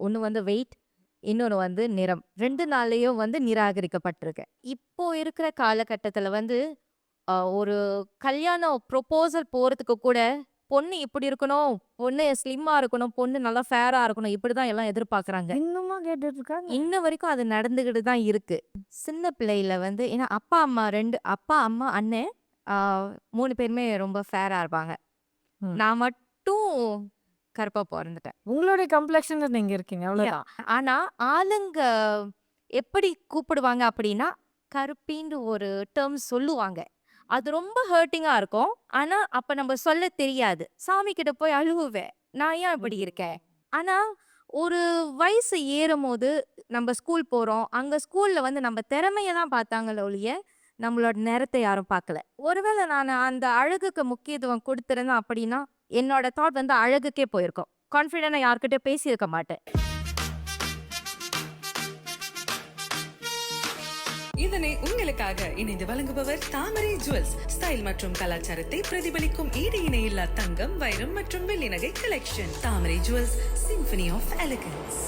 ஒண்ணு வந்து வெயிட், இன்னொன்னு வந்து நிறம். 2 நாள்லயும் வந்து நிராகரிக்கப்பட்டிருக்கேன். இப்போ இருக்கிற காலகட்டத்தில வந்து ஒரு கல்யாணம் ப்ரொபோசல் போறதுக்கு கூட, பொண்ணு இப்படி இருக்கணும், பொண்ணு ஸ்லிம்மா இருக்கணும், பொண்ணு நல்லா ஃபேரா இருக்கணும், இப்படிதான் எல்லாம் எதிர்பார்க்குறாங்க. இன்னுமா கேட்டுட்டு இருக்காங்க? இன்ன வரைக்கும் அது நடந்துகிட்டு தான் இருக்கு. சின்ன பிள்ளையில வந்து ஏன்னா அப்பா, அம்மா 2 அப்பா, அம்மா, அண்ணன் ஆ 3 பேருமே ரொம்ப ஃபேரா இருப்பாங்க. ம். நான் மட்டும் கருப்பா பொறந்துட்டேன். உங்களுடைய கம்ப்ளெக்ஷன்ல நீங்க இருக்கீங்க. அவ்வளோதான். ஆனா ஆளுங்க எப்படி கூப்பிடுவாங்க அப்படின்னா, கருப்பின்னு ஒரு டெர்ம் சொல்லுவாங்க. அது ரொம்ப ஹர்ட்டிங்கா இருக்கும். ஆனா, அப்ப நம்ம சொல்ல தெரியாது. சாமி கிட்ட போய் அழுவுவேன். நான் ஏன் இப்படி இருக்கேன்? ஆனா, ஒரு வயசு ஏறும்போது நம்ம ஸ்கூல் போறோம். அங்க ஸ்கூல்ல வந்து நம்ம திறமைய தான் பார்த்தாங்களே ஒழிய, நம்மளோட நிறத்த யாரும் பார்க்கல. ஒருவேள நானு அந்த அழகுக்கு முக்கியத்துவம் குடுத்திருந்தேன் அப்படின்னா, என்னோட தாட் வந்து அழகுக்கே போயிருக்கும். கான்ஃபிடென்ட்டா யார்கிட்டயும் பேசியிருக்க மாட்டேன். இதனை உங்களுக்காக இணைந்து வழங்குபவர் தாமரை ஜுவல்ஸ். ஸ்டைல் மற்றும் கலாச்சாரத்தை பிரதிபலிக்கும் ஈடு இணையில்லா தங்கம், வைரம் மற்றும் வெள்ளி நகை collection. Thamarai jewels, symphony of elegance.